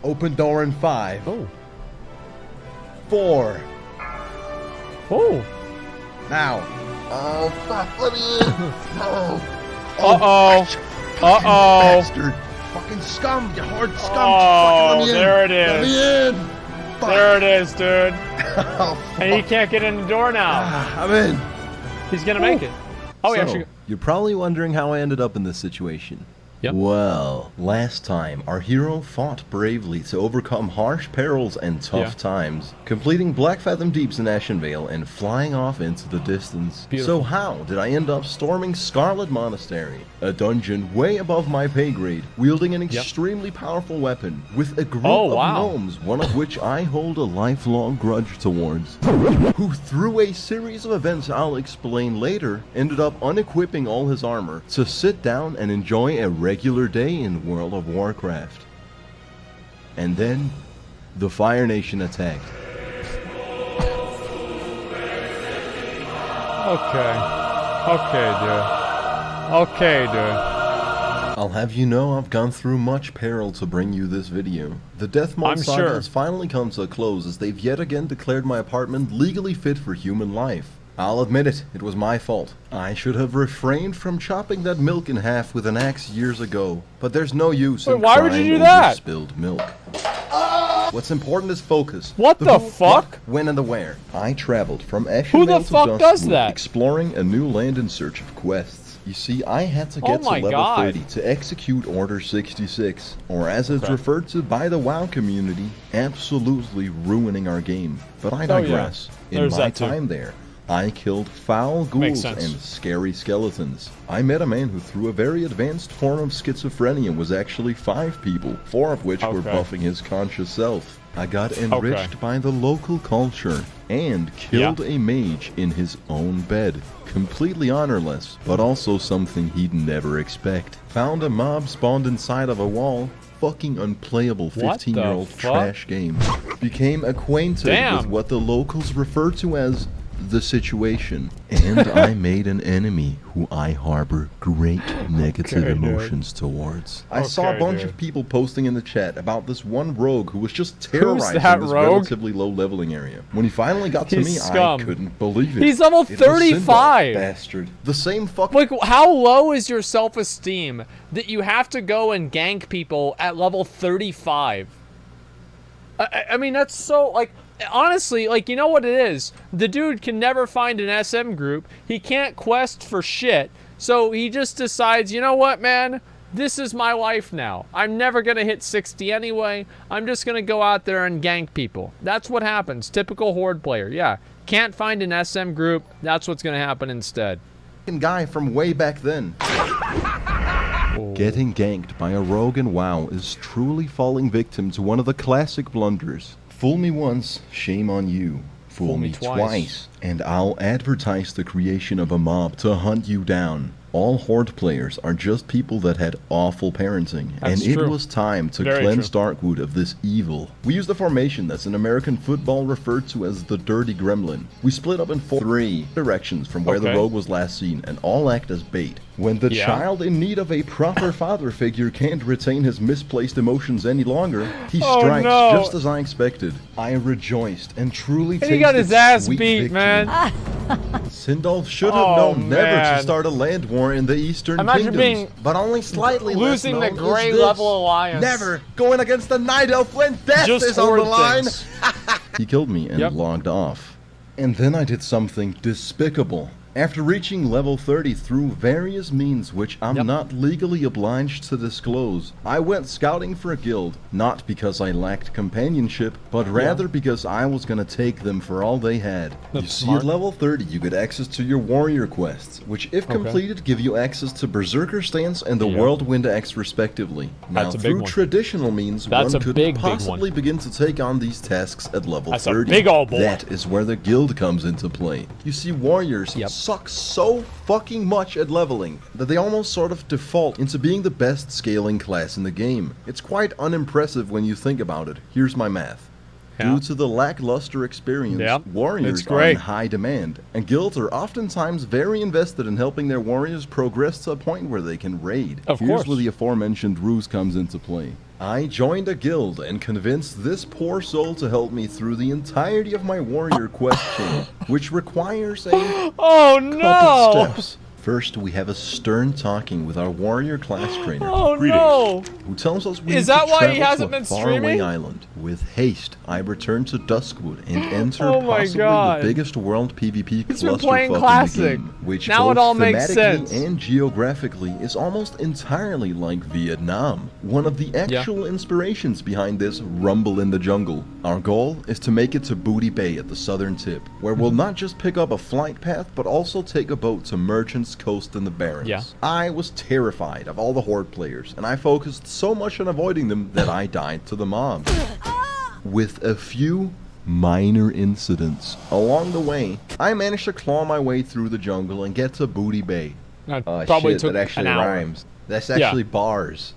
Open door in 5. Oh. 4. Oh. Now. Oh, fuck, let me in. No. Uh-oh. Uh-oh. Bastard. Fucking scum, you hard scum. Oh, Fucking let me in. there it is. Let me in. Fuck. There it is, dude. Oh, fuck. And he can't get in the door now. I'm in. He's gonna make it. Oh, he actually... You're probably wondering how I ended up in this situation. Yep. Well, last time, our hero fought bravely to overcome harsh perils and tough times, completing Black Fathom Deeps in Ashenvale and flying off into the distance. Beautiful. So how did I end up storming Scarlet Monastery, a dungeon way above my pay grade, wielding an extremely powerful weapon, with a group of gnomes, one of which I hold a lifelong grudge towards, who through a series of events I'll explain later, ended up unequipping all his armor to sit down and enjoy a regular day in World of Warcraft. And then, the Fire Nation attacked. Okay, dude. I'll have you know I've gone through much peril to bring you this video. The Death Mode saga has finally come to a close as they've yet again declared my apartment legally fit for human life. I'll admit it was my fault. I should have refrained from chopping that milk in half with an axe years ago. But there's no use in why would you crying do over that? spilled milk. What's important is focus. What the fuck? When and the where. I traveled from Ashenvale Who the to fuck does Duskwood, that? exploring a new land in search of quests. You see, I had to get to level 30 to execute Order 66, or as it's referred to by the WoW community, absolutely ruining our game. But I digress. In my time there, I killed foul ghouls and scary skeletons. I met a man who through a very advanced form of schizophrenia was actually 5 people, 4 of which were buffing his conscious self. I got enriched by the local culture and killed a mage in his own bed. Completely honorless, but also something he'd never expect. Found a mob spawned inside of a wall. Fucking unplayable 15-year-old trash game. Became acquainted with what the locals refer to as the situation, and I made an enemy who I harbor great negative emotions towards. I saw a bunch of people posting in the chat about this one rogue who was just terrorizing this relatively low leveling area. When he finally got to me, I couldn't believe it. He's level 35! Bastard. The same fucking... Like, how low is your self-esteem that you have to go and gank people at level 35? I mean, that's so, like... Honestly, like, you know what it is? The dude can never find an SM group. He can't quest for shit. So he just decides, you know what, man? This is my life now. I'm never going to hit 60 anyway. I'm just going to go out there and gank people. That's what happens. Typical Horde player. Yeah. Can't find an SM group. That's what's going to happen instead. Guy from way back then. Getting ganked by a rogue in WoW is truly falling victim to one of the classic blunders. Fool me once, shame on you. Fool me twice, and I'll advertise the creation of a mob to hunt you down. All Horde players are just people that had awful parenting, and it was time to cleanse Darkwood of this evil. We used a formation that's in American football referred to as the Dirty Gremlin. We split up in 3 directions from where the rogue was last seen, and all act as bait. When the child in need of a proper father figure can't retain his misplaced emotions any longer, he strikes just as I expected. I rejoiced and truly tasted he got his ass sweet beat, victory. man. Sindolf should have known never to start a land war in the Eastern Kingdoms, but only slightly losing the Grey Level Alliance. Never going against the Night Elf when death is on the line. He killed me and logged off. And then I did something despicable. After reaching level 30 through various means which I'm not legally obliged to disclose, I went scouting for a guild, not because I lacked companionship, but rather because I was going to take them for all they had. You see, at level 30 you get access to your warrior quests, which if completed give you access to Berserker Stance and the Whirlwind Axe respectively. Now through traditional means one could possibly begin to take on these tasks at level 30. That is where the guild comes into play. You see, warriors suck so fucking much at leveling that they almost sort of default into being the best scaling class in the game. It's quite unimpressive when you think about it. Here's my math. Due to the lackluster experience, warriors are in high demand, and guilds are oftentimes very invested in helping their warriors progress to a point where they can raid. Here's where the aforementioned ruse comes into play. I joined a guild and convinced this poor soul to help me through the entirety of my warrior quest chain, which requires a couple steps. First, we have a stern talking with our warrior class trainer, who tells us we need to travel to a faraway island. With haste, I return to Duskwood and enter possibly the biggest world PvP clusterfuck in the game, which both thematically and geographically is almost entirely like Vietnam. One of the actual inspirations behind this rumble in the jungle. Our goal is to make it to Booty Bay at the southern tip, where we'll not just pick up a flight path, but also take a boat to Merchant's Coast in the Barrens. I was terrified of all the Horde players, and I focused so much on avoiding them that I died to the mob. With a few minor incidents along the way, I managed to claw my way through the jungle and get to Booty Bay. Probably took that actually rhymes. That's actually bars.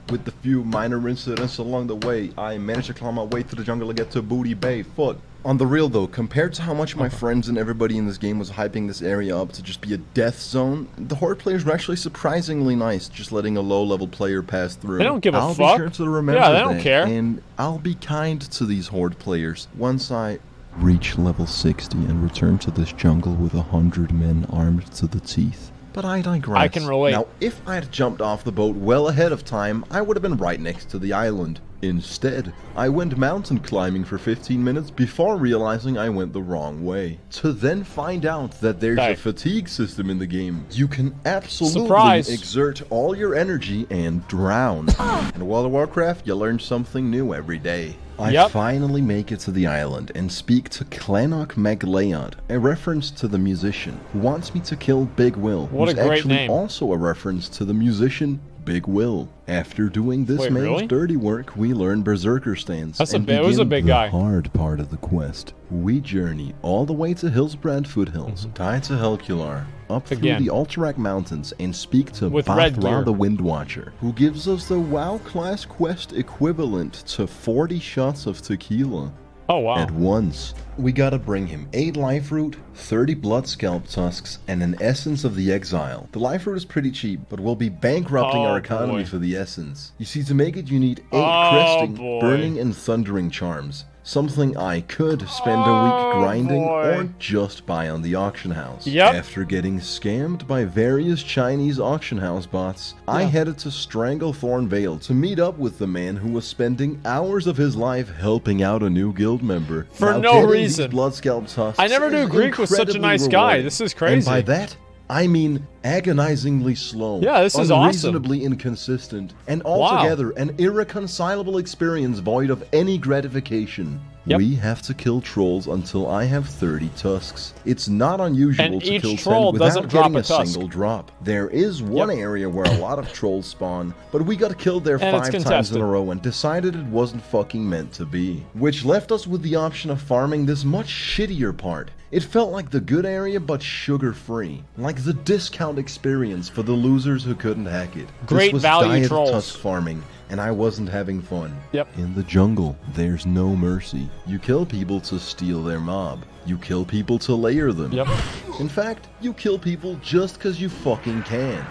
With the few minor incidents along the way, I managed to claw my way through the jungle and get to Booty Bay. Foot. On the real though, compared to how much my friends and everybody in this game was hyping this area up to just be a death zone, the Horde players were actually surprisingly nice, just letting a low-level player pass through. They don't give a fuck. I'll be sure to remember they don't care. And I'll be kind to these Horde players once I reach level 60 and return to this jungle with 100 men armed to the teeth. But I digress. I can relate. Now, if I had jumped off the boat well ahead of time, I would have been right next to the island. Instead, I went mountain climbing for 15 minutes before realizing I went the wrong way. To then find out that there's a fatigue system in the game. You can absolutely exert all your energy and drown. In World of Warcraft, you learn something new every day. I finally make it to the island and speak to Clannoch Magleod, a reference to the musician, who wants me to kill Big Will, who's actually also a reference to the musician Big Will. After doing this man's dirty work, we learn Berserker stance and begin the hard part of the quest. We journey all the way to Hillsbrad Foothills, die to Helcular, up through the Alterac Mountains, and speak to Bathra the Windwatcher, who gives us the WoW class quest equivalent to 40 shots of tequila. At once. We gotta bring him 8 life root, 30 blood scalp tusks, and an essence of the exile. The life root is pretty cheap, but we'll be bankrupting our economy for the essence. You see, to make it you need 8 cresting, burning, and thundering charms. Something I could spend a week grinding or just buy on the auction house. After getting scammed by various Chinese auction house bots, I headed to Stranglethorn Vale to meet up with the man who was spending hours of his life helping out a new guild member. For no reason. Blood scalp tusks I never knew Greek was such a nice guy. This is crazy. And by that, I mean agonizingly slow. Yeah, this is awesome. Unreasonably inconsistent, and altogether an irreconcilable experience void of any gratification. We have to kill trolls until I have 30 tusks. It's not unusual to kill 10 without getting a single drop. There is one area where a lot of trolls spawn, but we got killed there 5 times in a row and decided it wasn't fucking meant to be. Which left us with the option of farming this much shittier part. It felt like the good area, but sugar-free. Like the discount experience for the losers who couldn't hack it. Great value diet trolls. Tusk farming, and I wasn't having fun. In the jungle, there's no mercy. You kill people to steal their mob. You kill people to layer them. In fact, you kill people just because you fucking can.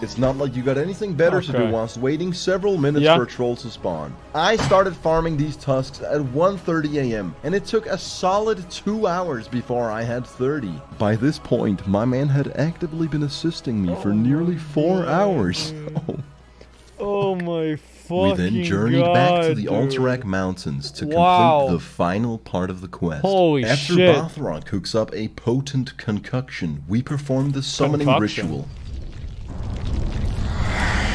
It's not like you got anything better to do whilst waiting several minutes for a troll to spawn. I started farming these tusks at 1:30 a.m. and it took a solid 2 hours before I had 30. By this point, my man had actively been assisting me for nearly 4 hours. Oh my fucking We then journeyed back to the Alterac Mountains to complete the final part of the quest. After Bathra cooks up a potent concoction, we perform the summoning ritual.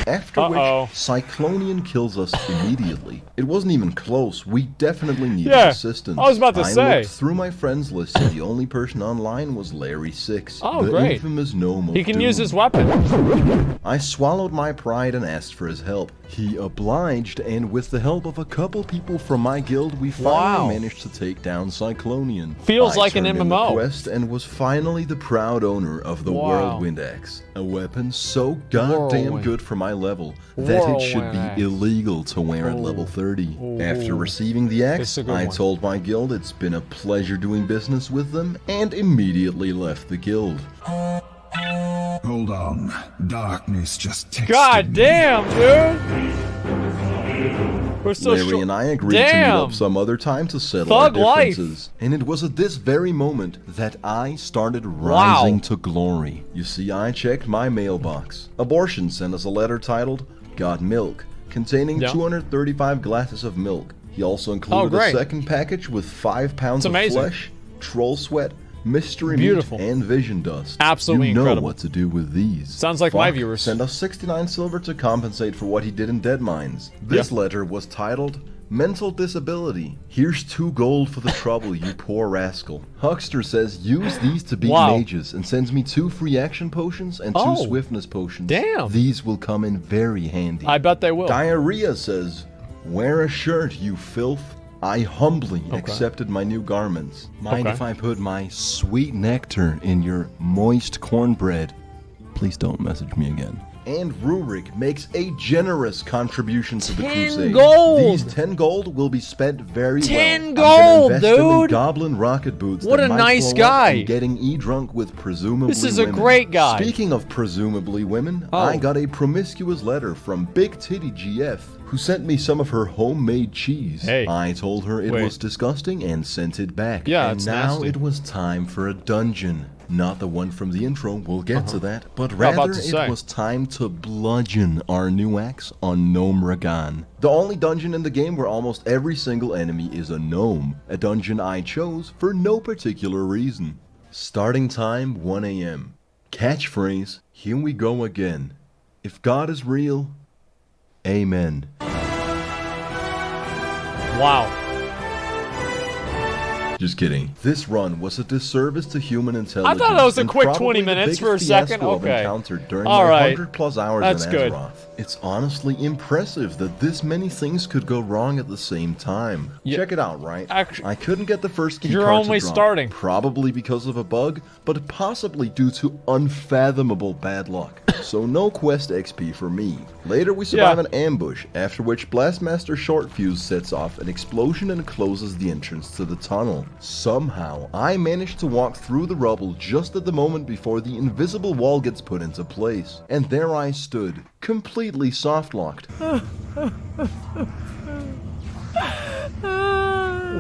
After which, Cyclonian kills us immediately. It wasn't even close. We definitely needed assistance. I was about to say. I looked through my friends list, and the only person online was Larry6, the infamous gnome of He can Doom. use his weapon. I swallowed my pride and asked for his help. He obliged, and with the help of a couple people from my guild, we finally managed to take down Cyclonian. Feels like an MMO. The quest and was finally the proud owner of the Whirlwind Axe, a weapon so goddamn good for my level that it should be illegal to wear at level 30. After receiving the axe, I told my guild it's been a pleasure doing business with them and immediately left the guild. Hold on. Darkness just texted God damn, dude! We're so Larry and I agreed to meet up some other time to settle our differences. And it was at this very moment that I started rising to glory. You see, I checked my mailbox. Abortion sent us a letter titled, Got Milk, containing 235 glasses of milk. He also included a second package with 5 pounds of flesh, troll sweat, mystery meat, and vision dust. Absolutely incredible. You know what to do with these. Sounds like my viewers. Send us 69 silver to compensate for what he did in Dead Mines. This letter was titled, Mental Disability. Here's 2 gold for the trouble, you poor rascal. Huckster says use these to beat mages and sends me 2 free action potions and 2 swiftness potions. Damn. These will come in very handy. I bet they will. Diarrhea says, wear a shirt, you filth. I humbly accepted my new garments. Mind if I put my sweet nectar in your moist cornbread? Please don't message me again. And Rurik makes a generous contribution to the crusade. 10 gold! These 10 gold will be spent very 10 well. gold, I'm gonna invest them in dude! goblin rocket boots. What that a might nice blow up guy! and getting e-drunk with presumably This is a women. great guy. Speaking of presumably women, I got a promiscuous letter from Big Titty GF, who sent me some of her homemade cheese. I told her it was disgusting and sent it back. Yeah, and it's now nasty. it was time for a dungeon. Not the one from the intro, we'll get to that, but rather it was time to bludgeon our new axe on Gnome Ragan. The only dungeon in the game where almost every single enemy is a gnome, a dungeon I chose for no particular reason. Starting time 1 AM. Catchphrase, here we go again. If God is real, amen. Wow. Just kidding. This run was a disservice to human intelligence. I thought that was a quick 20 minutes for a second. Okay. During All my right. 100+ hours That's in good. Azeroth. It's honestly impressive that this many things could go wrong at the same time. Check it out, right? I couldn't get the first key You're card only to drop, starting. probably because of a bug, but possibly due to unfathomable bad luck. So no quest XP for me. Later we survive an ambush, after which Blastmaster Short Fuse sets off an explosion and closes the entrance to the tunnel. Somehow, I managed to walk through the rubble just at the moment before the invisible wall gets put into place. And there I stood, completely soft-locked.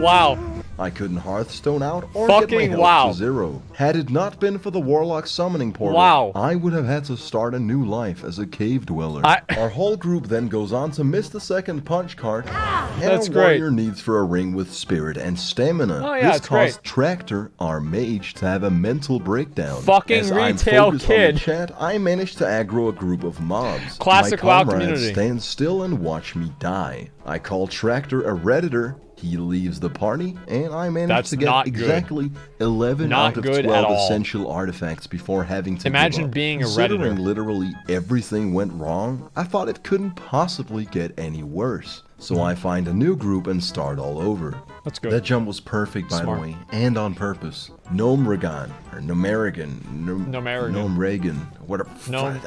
Wow. I couldn't Hearthstone out or get my health to 0. Had it not been for the Warlock summoning portal, I would have had to start a new life as a cave dweller. Our whole group then goes on to miss the second punch card, and our warrior needs for a ring with spirit and stamina. This caused Tractor, our mage, to have a mental breakdown. Fucking retail kid. On the chat, I managed to aggro a group of mobs. Classic WoW community. Stand still and watch me die. I call Tractor a Redditor. He leaves the party, and I managed to get exactly 11 out of 12 essential artifacts before having to Imagine give up. being a Considering Redditor. literally everything went wrong, I thought it couldn't possibly get any worse. So I find a new group and start all over. That's good. That jump was perfect, by the way, and on purpose. Gnome Ragan, or Gnomerigan, Gnome Reagan, whatever.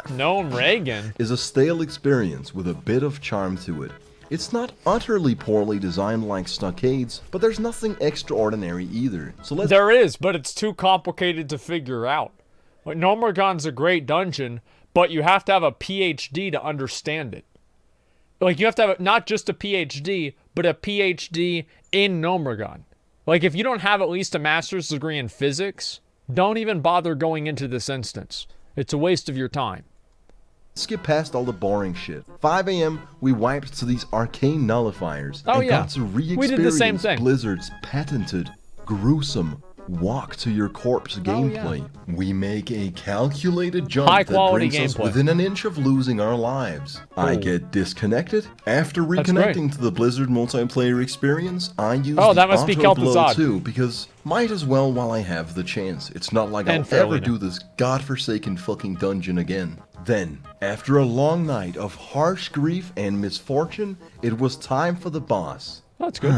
Gnome Reagan is a stale experience with a bit of charm to it. It's not utterly poorly designed like Stockades, but there's nothing extraordinary either. So let's— There is, but it's too complicated to figure out. Like, Gnomerigan's a great dungeon, but you have to have a PhD to understand it. Like, you have to have not just a PhD, but a PhD in Gnomerigan. Like, if you don't have at least a master's degree in physics, don't even bother going into this instance. It's a waste of your time. Skip past all the boring shit. 5 AM, we wiped to these arcane nullifiers and got to re-experience Blizzard's patented, gruesome, walk to your corpse gameplay. We make a calculated jump that brings us within an inch of losing our lives. I get disconnected. After reconnecting to the Blizzard multiplayer experience, I use the auto blow too, because might as well while I have the chance. It's not like I'll ever do this godforsaken fucking dungeon again. Then, after a long night of harsh grief and misfortune, it was time for the boss. That's good.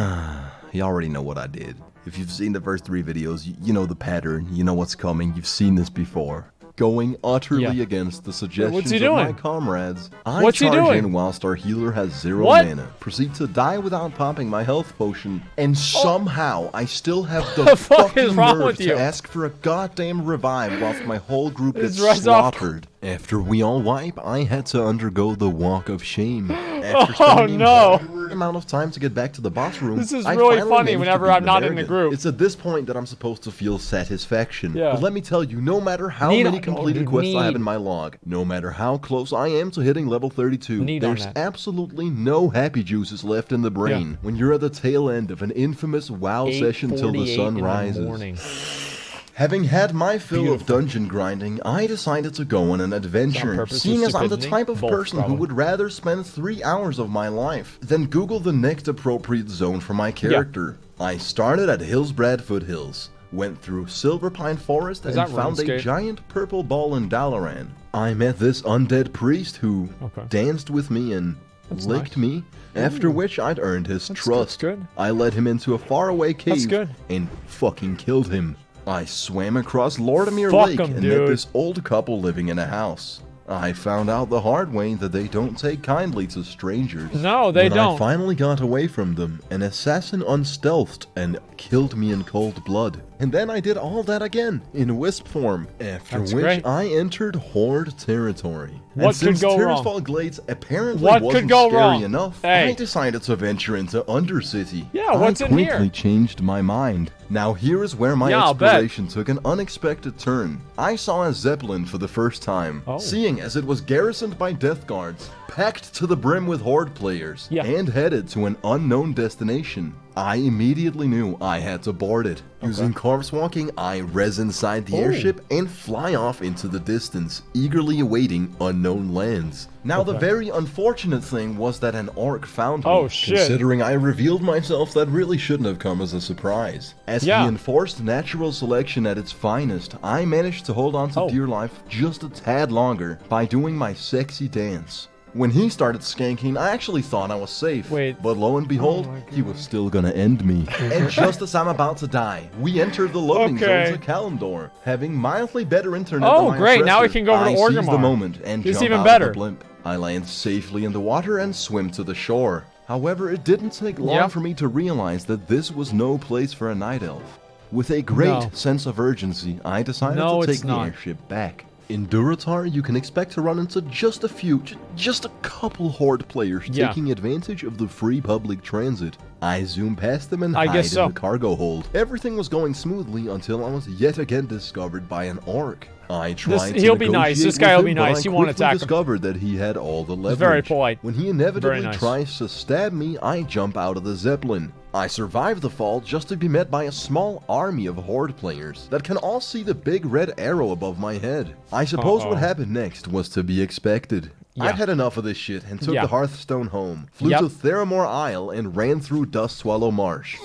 You already know what I did. If you've seen the first 3 videos, you know the pattern, you know what's coming, you've seen this before. Going utterly against the suggestions of my comrades, I charge in whilst our healer has 0 mana, proceed to die without popping my health potion, and somehow I still have the fucking nerve to ask for a goddamn revive whilst my whole group gets slaughtered. After we all wipe, I had to undergo the walk of shame. After spending a weird amount of time to get back to the boss room, this is really funny whenever I'm not in the group. It's at this point that I'm supposed to feel satisfaction. But let me tell you, no matter how many completed quests I have in my log, no matter how close I am to hitting level 32, there's absolutely no happy juices left in the brain when you're at the tail end of an infamous WoW session till the sun rises. Having had my fill of dungeon grinding, I decided to go on an adventure, seeing as I'm the type of person who would rather spend 3 hours of my life than Google the next appropriate zone for my character. I started at Hillsbrad Foothills, went through Silverpine Forest, and found a giant purple ball in Dalaran. I met this undead priest who danced with me and licked me, after which I'd earned his trust. I led him into a faraway cave and fucking killed him. I swam across Lordamere Lake and met this old couple living in a house. I found out the hard way that they don't take kindly to strangers. No, they don't. When I finally got away from them, an assassin unstealthed and killed me in cold blood. And then I did all that again, in wisp form, after which I entered Horde territory. What could go wrong? Tirisfal Glades apparently wasn't scary enough, I decided to venture into Undercity. What's in here? I quickly changed my mind. Now here is where my exploration took an unexpected turn. I saw a Zeppelin for the first time, seeing as it was garrisoned by death guards, packed to the brim with Horde players, and headed to an unknown destination. I immediately knew I had to board it. Using corpse walking, I res inside the airship and fly off into the distance, eagerly awaiting unknown lands. Now the very unfortunate thing was that an orc found me. Considering I revealed myself, that really shouldn't have come as a surprise. As he enforced natural selection at its finest, I managed to hold on to dear life just a tad longer by doing my sexy dance. When he started skanking, I actually thought I was safe. But lo and behold, he was still gonna end me. And just as I'm about to die, we entered the loading zone to Kalimdor. Having mildly better internet than my oppressor, now we can go over to Orgrimmar. I seize the moment and jump out of the blimp. I land safely in the water and swim to the shore. However, it didn't take long for me to realize that this was no place for a night elf. With a great sense of urgency, I decided to take the airship back. In Durotar, you can expect to run into just a couple Horde players taking advantage of the free public transit. I zoom past them and hide in the cargo hold. Everything was going smoothly until I was yet again discovered by an orc. I tried to he'll be nice. This guy will be nice. You won't attack him. Discovered that he had all the leverage. Very polite. When he inevitably tries to stab me, I jump out of the Zeppelin. I survive the fall just to be met by a small army of Horde players that can all see the big red arrow above my head. I suppose what happened next was to be expected. I'd had enough of this shit and took the Hearthstone home, flew to Theramore Isle, and ran through Dustswallow Marsh.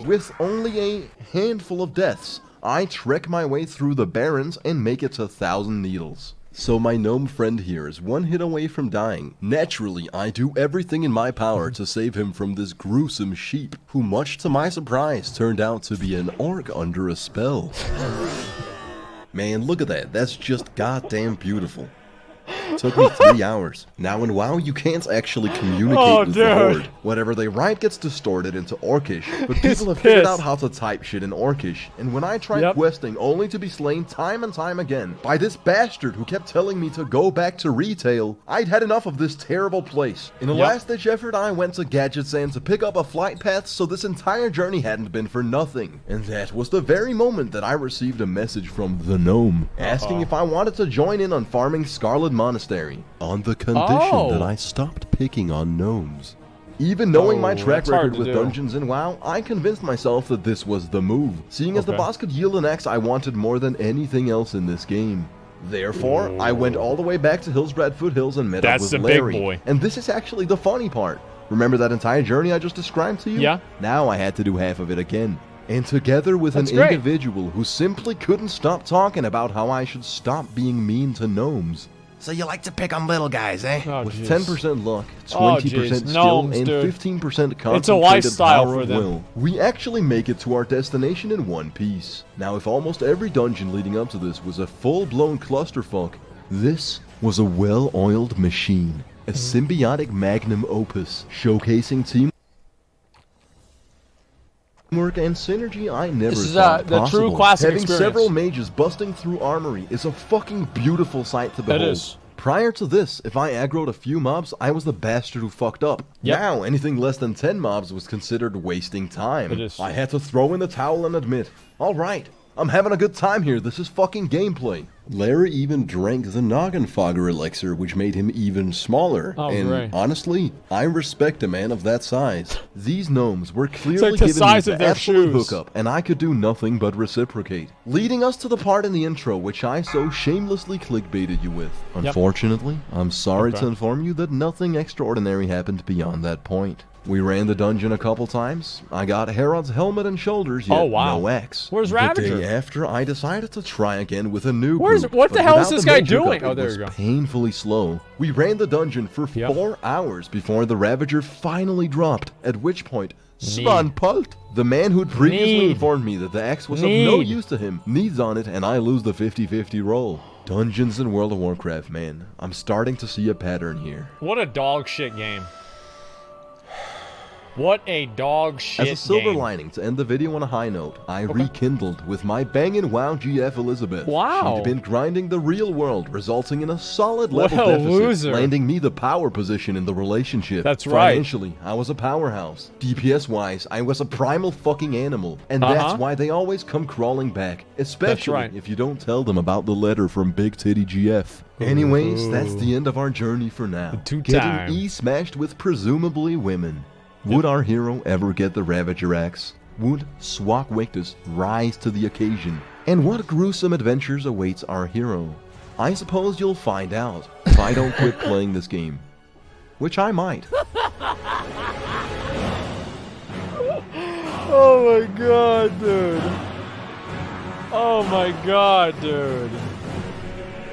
With only a handful of deaths, I trek my way through the Barrens and make it to Thousand Needles. So my gnome friend here is one hit away from dying. Naturally, I do everything in my power to save him from this gruesome sheep, who much to my surprise turned out to be an orc under a spell. Man, look at that. That's just goddamn beautiful. Took me 3 hours. Now in WoW, you can't actually communicate with the Horde. Whatever they write gets distorted into Orcish, but people have figured out how to type shit in Orcish. And when I tried questing only to be slain time and time again by this bastard who kept telling me to go back to retail, I'd had enough of this terrible place. In a last-ditch effort, I went to Gadgetzan to pick up a flight path so this entire journey hadn't been for nothing. And that was the very moment that I received a message from the gnome, asking if I wanted to join in on farming Scarlet Monastery, on the condition that I stopped picking on gnomes. Even knowing my track record with dungeons in WoW, I convinced myself that this was the move, seeing as the boss could yield an axe I wanted more than anything else in this game. Therefore, I went all the way back to Hillsbrad Foothills and met up with Larry. Big boy. And this is actually the funny part. Remember that entire journey I just described to you? Yeah. Now I had to do half of it again. And together with an individual who simply couldn't stop talking about how I should stop being mean to gnomes. So you like to pick on little guys, eh? Oh, With jeez. 10% luck, Oh, 20% jeez. skill, Gnomes, and dude. 15% concentrated It's a lifestyle power for of them. will, we actually make it to our destination in one piece. Now, if almost every dungeon leading up to this was a full-blown clusterfuck, this was a well-oiled machine. A symbiotic magnum opus, showcasing teamwork and synergy I never This is, thought the possible. true classic Having experience. several mages busting through armory is a fucking beautiful sight to behold. is. Prior to this, if I aggroed a few mobs, I was the bastard who fucked up. Yep. Now, anything less than 10 mobs was considered wasting time. It is. I had to throw in the towel and admit, alright, I'm having a good time here, this is fucking gameplay. Larry even drank the Noggenfogger elixir, which made him even smaller. Oh, and right. honestly, I respect a man of that size. These gnomes were clearly the giving size me of the their absolute shoes. hookup, and I could do nothing but reciprocate. Leading us to the part in the intro which I so shamelessly clickbaited you with. Unfortunately, I'm sorry to inform you that nothing extraordinary happened beyond that point. We ran the dungeon a couple times. I got Herod's helmet and shoulders, yet Oh, wow. no axe. Where's The Ravager? day after, I decided to try again with a new Where's- group, what the but hell is without this the guy major doing? cup, Oh, it there was you go. painfully slow. We ran the dungeon for 4 hours before the Ravager finally dropped, at which point, Svan Pult, the man who'd previously Need. informed me that the axe was of no Need. use to him, needs on it, and I lose the 50-50 roll. Dungeons in World of Warcraft, man. I'm starting to see a pattern here. What a dog shit game. What a dog shit As a silver game. lining to end the video on a high note, I rekindled with my bangin' WoW GF Elizabeth. Wow. She'd been grinding the real world, resulting in a solid What level a deficit, loser. landing me the power position in the relationship. That's right. Financially, I was a powerhouse. DPS-wise, I was a primal fucking animal. And that's why they always come crawling back, especially right. if you don't tell them about the letter from Big Titty GF. Anyways, that's the end of our journey for now. Two-time. Getting E-smashed with presumably women. Would our hero ever get the Ravager axe? Would Swak Wictus rise to the occasion? And what gruesome adventures awaits our hero? I suppose you'll find out if I don't quit playing this game. Which I might. Oh my god, dude. Oh my god, dude.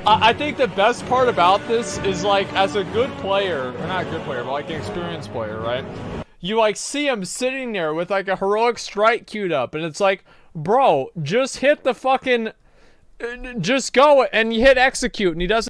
I think the best part about this is, like, as a good player, or not a good player, but like an experienced player, right? You, like, see him sitting there with, like, a heroic strike queued up, and it's like, bro, just hit the fucking, just go, and you hit execute, and he doesn't